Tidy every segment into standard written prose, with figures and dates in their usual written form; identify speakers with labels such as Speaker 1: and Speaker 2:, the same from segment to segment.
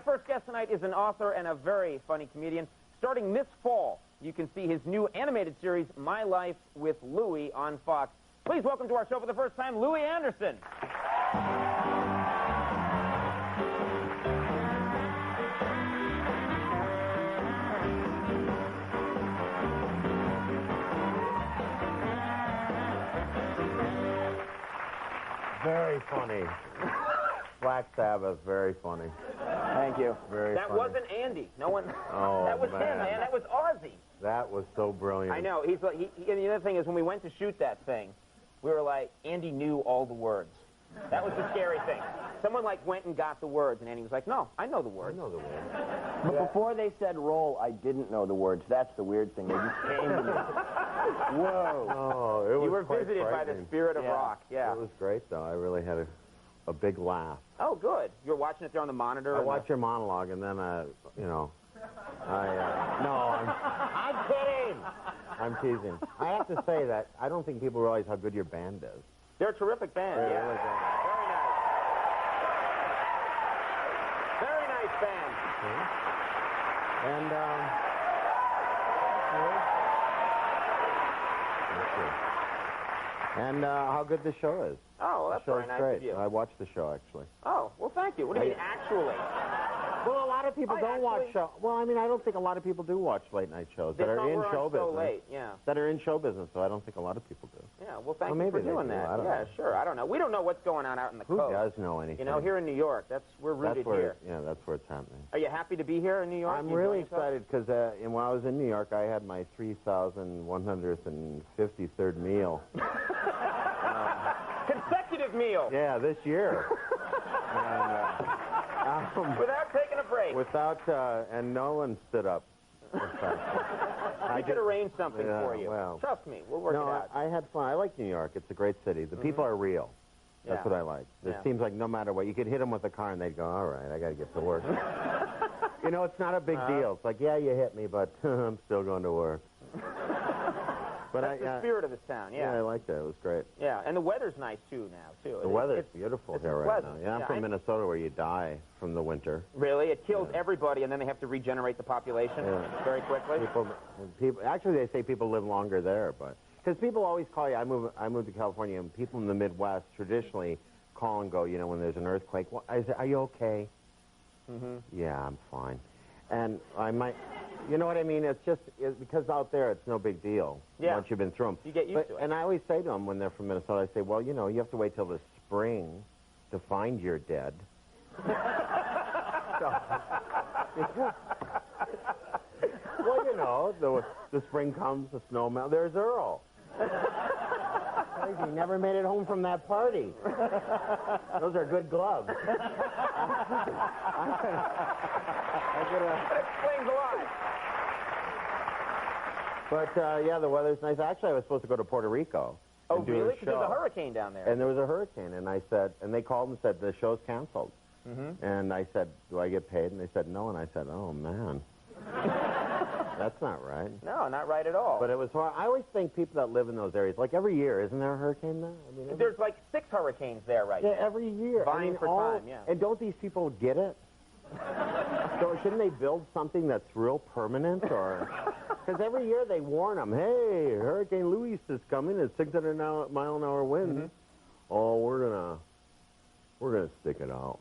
Speaker 1: first guest tonight is an author and a very funny comedian. Starting this fall, you can see his new animated series, My Life with Louie, on Fox. Please welcome to our show for the first time, Louie Anderson.
Speaker 2: Very funny. Black Sabbath, very funny.
Speaker 1: Thank you.
Speaker 2: Very
Speaker 1: That
Speaker 2: funny.
Speaker 1: wasn't Andy. No one.
Speaker 2: Oh,
Speaker 1: that was
Speaker 2: man.
Speaker 1: him, man. That was Ozzy.
Speaker 2: That was so brilliant.
Speaker 1: I know. He's like. And the other thing is, when we went to shoot that thing, we were like, Andy knew all the words. That was the scary thing. Someone like went and got the words, and Andy was like, "No, I know the words."
Speaker 2: I know the words.
Speaker 3: But before they said roll, I didn't know the words. That's the weird thing. They just came to me. Whoa.
Speaker 2: Oh, it was
Speaker 1: You were
Speaker 2: quite
Speaker 1: visited by the
Speaker 2: frightening.
Speaker 1: spirit of rock. Yeah.
Speaker 2: It was great, though. I really had a big laugh.
Speaker 1: Oh, good. You were watching it there on the monitor.
Speaker 2: I watched your monologue, and then, you know, no, I'm kidding. I'm teasing. I have to say that I don't think people realize how good your band is.
Speaker 1: They're a terrific band.
Speaker 2: They're
Speaker 1: Yeah.
Speaker 2: really good.
Speaker 1: Very nice. Very nice band.
Speaker 2: And, and how good the show is.
Speaker 1: Oh, well, that's
Speaker 2: The
Speaker 1: very
Speaker 2: show's
Speaker 1: nice
Speaker 2: great.
Speaker 1: of you.
Speaker 2: I watched the show, actually.
Speaker 1: Oh, well, thank you. What do you mean, actually?
Speaker 2: Well, a lot of people don't watch show. Well, I mean, I don't think a lot of people do watch late night shows that are in show business.
Speaker 1: So late, yeah.
Speaker 2: That are in show business, so I don't think a lot of people do.
Speaker 1: Yeah, well, thank you
Speaker 2: maybe
Speaker 1: for
Speaker 2: they
Speaker 1: doing
Speaker 2: do.
Speaker 1: that.
Speaker 2: I don't
Speaker 1: Yeah,
Speaker 2: know.
Speaker 1: sure. I don't know. We don't know what's going on out in the
Speaker 2: Who
Speaker 1: coast.
Speaker 2: does know anything?
Speaker 1: You know, here in New York, we're rooted
Speaker 2: that's where,
Speaker 1: here.
Speaker 2: Yeah, that's where it's happening.
Speaker 1: Are you happy to be here in New York?
Speaker 2: I'm
Speaker 1: You
Speaker 2: really
Speaker 1: enjoying yourself?
Speaker 2: excited because when I was in New York, I had my 3,153rd meal.
Speaker 1: Consecutive meal.
Speaker 2: Yeah, this year.
Speaker 1: Without taking a break.
Speaker 2: And no one stood up.
Speaker 1: I could arrange something for you.
Speaker 2: Well,
Speaker 1: Trust me, we'll work it out.
Speaker 2: I had fun. I like New York. It's a great city. The people are real. That's what I like. It seems like no matter what, you could hit them with a car and they'd go, all right, I got to get to work. You know, it's not a big deal. It's like, yeah, you hit me, but I'm still going to work. But
Speaker 1: That's the spirit of this town,
Speaker 2: Yeah, I liked it. It was great.
Speaker 1: Yeah, and the weather's nice, too, now, too.
Speaker 2: The weather's beautiful here right now. Yeah, I'm from Minnesota where you die from the winter.
Speaker 1: Really? It kills everybody, and then they have to regenerate the population very quickly?
Speaker 2: People, actually, they say people live longer there, but... Because people always call you, I moved to California, and people in the Midwest traditionally call and go, you know, when there's an earthquake. Well, I say, are you okay? Yeah, I'm fine. And I might... You know what I mean? It's just because out there it's no big deal once you've been through them.
Speaker 1: You get used to it.
Speaker 2: And I always say to them when they're from Minnesota, I say, well, you know, you have to wait till the spring to find your dead. Well, you know, the spring comes, the snow melts. There's Earl. Crazy, he never made it home from that party. Those are good gloves.
Speaker 1: That explains a lot.
Speaker 2: But, yeah, the weather's nice. Actually, I was supposed to go to Puerto Rico.
Speaker 1: Oh, really? Because there's a hurricane down there.
Speaker 2: And there was a hurricane, and I said, and they called and said, the show's canceled. And I said, do I get paid? And they said, no. And I said, oh, man. That's not right.
Speaker 1: No, not right at all.
Speaker 2: But it was hard. I always think people that live in those areas, like every year, isn't there a hurricane there? I mean,
Speaker 1: there's like 6 hurricanes there right now.
Speaker 2: Yeah, every year.
Speaker 1: Vying for time, yeah.
Speaker 2: And don't these people get it? So shouldn't they build something that's real permanent, or... Because every year they warn them, hey, Hurricane Louie is coming at 600-mile-an-hour winds. Oh, we're gonna stick it out.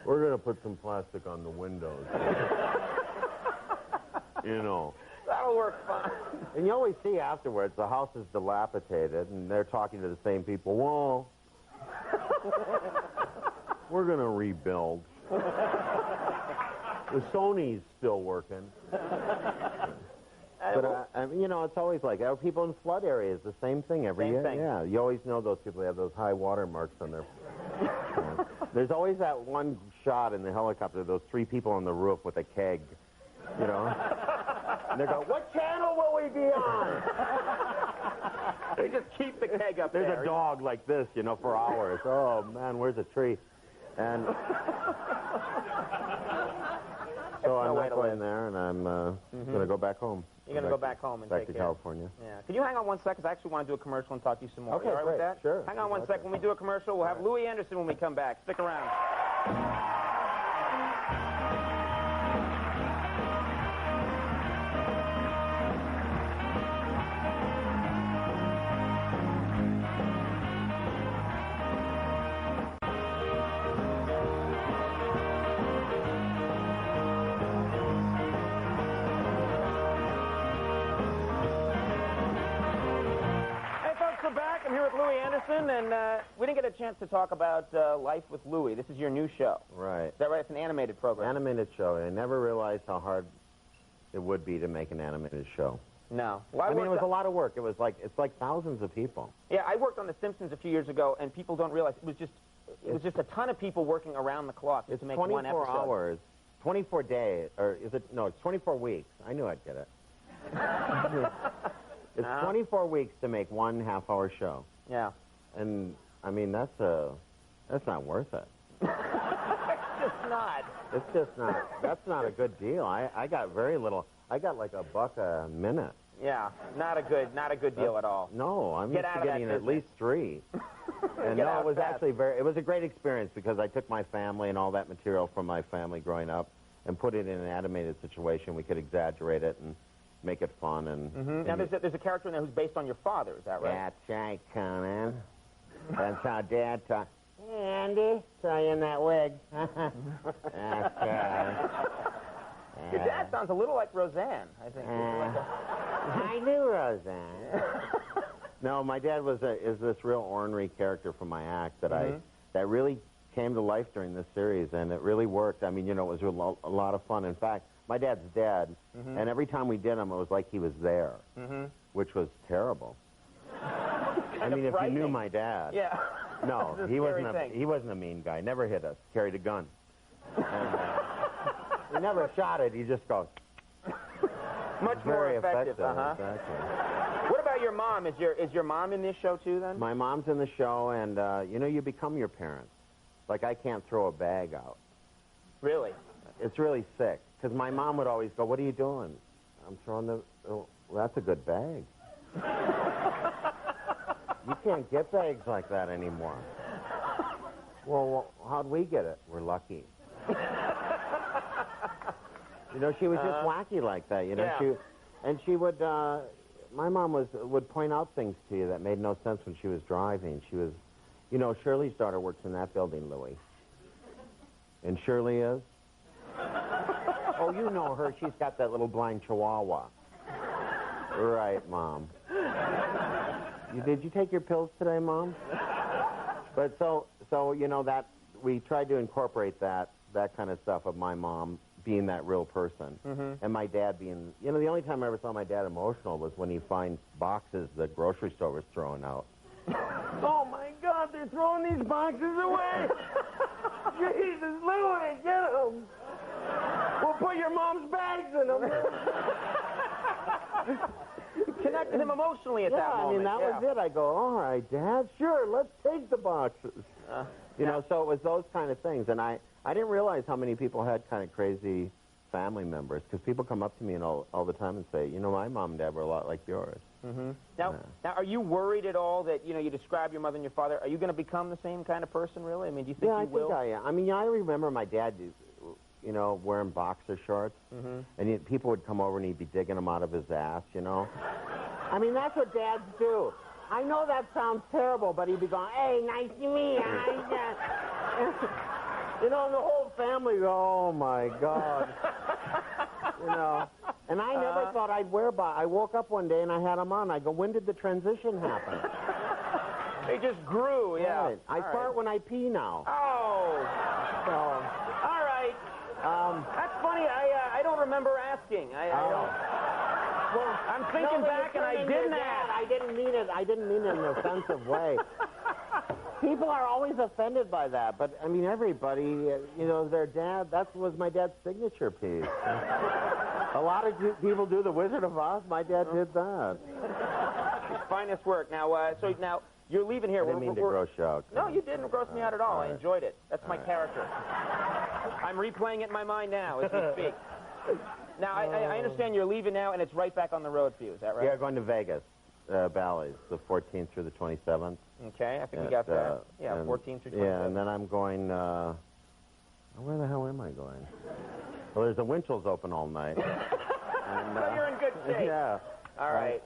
Speaker 2: We're gonna put some plastic on the windows. You know.
Speaker 1: That'll work fine.
Speaker 2: And you always see afterwards the house is dilapidated, and they're talking to the same people. Well, we're gonna rebuild. The Sony's still working. But, you know, it's always like, people in flood areas, the same thing every year.
Speaker 1: Thing.
Speaker 2: Yeah, you always know those people have those high water marks on their... There's always that one shot in the helicopter, those 3 people on the roof with a keg, you know? And they go, what channel will we be on?
Speaker 1: They just keep the keg up there.
Speaker 2: There's a dog like this, you know, for hours. Oh, man, where's a tree? And... So I'm not going there, and I'm going to go back home.
Speaker 1: You're going to go back home and
Speaker 2: back
Speaker 1: take
Speaker 2: to
Speaker 1: care.
Speaker 2: California.
Speaker 1: Yeah. Can you hang on 1 second? 'Cause I actually want to do a commercial and talk to you some more.
Speaker 2: Okay,
Speaker 1: You all right with
Speaker 2: great.
Speaker 1: that?
Speaker 2: Sure.
Speaker 1: Hang on 1 second. When we do a commercial, we'll have Louie Anderson when we come back. Stick around. I'm here with Louie Anderson, and we didn't get a chance to talk about life with Louie. This is your new show.
Speaker 2: Right.
Speaker 1: Is that right? It's an animated program.
Speaker 2: Animated show. I never realized how hard it would be to make an animated show.
Speaker 1: No. Well,
Speaker 2: I mean, it was a lot of work. It's like thousands of people.
Speaker 1: Yeah, I worked on The Simpsons a few years ago, and people don't realize it was just a ton of people working around the clock to make one episode.
Speaker 2: It's 24 hours, 24 days, or is it? No, it's 24 weeks. I knew I'd get it. It's 24 weeks to make one half-hour show.
Speaker 1: Yeah.
Speaker 2: And, I mean, that's not worth it.
Speaker 1: It's just not.
Speaker 2: It's just not. That's not a good deal. I got very little. I got like $1 a minute.
Speaker 1: Yeah, not a good deal at all.
Speaker 2: No, I'm used to getting at least 3. And no, it was actually it was a great experience because I took my family and all that material from my family growing up and put it in an animated situation. We could exaggerate it and make it fun. And
Speaker 1: now there's a character in there who's based on your father. Is that right?
Speaker 2: That's right, Conan. That's how Dad talks. Hey, Andy, saw you in that wig. That's
Speaker 1: Your dad sounds a little like Roseanne, I think.
Speaker 2: I knew Roseanne. No, my dad is this real ornery character from my act that really came to life during this series, and it really worked. I mean, it was a lot of fun. In fact, my dad's dead, and every time we did him, it was like he was there, which was terrible. I mean, if you knew my dad.
Speaker 1: Yeah.
Speaker 2: No, he wasn't a mean guy. Never hit us. Carried a gun. And, he never shot it. He just goes.
Speaker 1: Much more effective.
Speaker 2: Exactly.
Speaker 1: What about your mom? Is your mom in this show too? Then.
Speaker 2: My mom's in the show, and you become your parents. Like I can't throw a bag out.
Speaker 1: Really?
Speaker 2: It's really sick because my mom would always go, "What are you doing?" I'm throwing the. Oh, well, that's a good bag. You can't get bags like that anymore. Well, how'd we get it? We're lucky. She was just wacky like that.
Speaker 1: Yeah.
Speaker 2: She would. My mom would point out things to you that made no sense when she was driving. She was, Shirley's daughter works in that building, Louie. And Shirley is. Oh, you know her. She's got that little blind chihuahua. Right, Mom. Did you take your pills today, Mom? But so that we tried to incorporate that kind of stuff of my mom being that real person, and my dad being, the only time I ever saw my dad emotional was when he finds boxes the grocery store was throwing out. Oh my God, they're throwing these boxes away! Jesus, Louie, get them! We'll put your mom's bags in them.
Speaker 1: Connected him emotionally at that moment.
Speaker 2: I mean, that was it. I go, all right, Dad, sure, let's take the boxes. So it was those kind of things. And I didn't realize how many people had kind of crazy family members, because people come up to me all the time and say, my mom and dad were a lot like yours.
Speaker 1: Now, are you worried at all that, you describe your mother and your father, are you going to become the same kind of person, really? I mean, do you think you will?
Speaker 2: Yeah, I think I am. I mean, I remember my dad, wearing boxer shorts, and people would come over and he'd be digging them out of his ass, I mean, that's what dads do. I know that sounds terrible, but he'd be going, hey, nice to meet you. And the whole family, oh, my God. And I never thought I'd wear boxers. I woke up one day and I had them on. I go, when did the transition happen?
Speaker 1: They just grew, yeah.
Speaker 2: Right. I fart when I pee now.
Speaker 1: Oh.
Speaker 2: So,
Speaker 1: all right. That's funny. I don't remember asking. I don't. Well, I'm thinking back, and I didn't ask.
Speaker 2: I didn't mean it. I didn't mean it in an offensive way. People are always offended by that, but I mean, everybody, their dad. That was my dad's signature piece. A lot of people do the Wizard of Oz. My dad did that.
Speaker 1: Finest work. Now, now you're leaving here.
Speaker 2: I didn't mean to gross you out.
Speaker 1: No, you didn't gross me out at all. I enjoyed it. That's my character. I'm replaying it in my mind now as we speak. Now, I understand you're leaving now, and it's right back on the road for you. Is that right?
Speaker 2: Yeah, going to Vegas, ballets, the 14th through the 27th.
Speaker 1: Okay, I think we got that. Yeah, 14th through 27th.
Speaker 2: Yeah, and then I'm going, where the hell am I going? Well, there's the Winchell's open all night. And,
Speaker 1: so you're in good shape.
Speaker 2: Yeah.
Speaker 1: All right.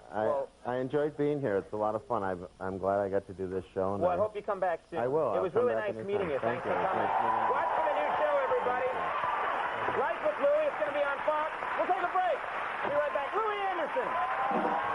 Speaker 2: I enjoyed being here. It's a lot of fun. I'm glad I got to do this show. And
Speaker 1: well, I hope you come back soon.
Speaker 2: I will.
Speaker 1: It was really nice meeting you.
Speaker 2: Thank
Speaker 1: Thanks
Speaker 2: you.
Speaker 1: for coming. Watch for the new show, everybody. Life with Louie. It's going to be on Fox. We'll take a break. I'll be right back. Louie Anderson.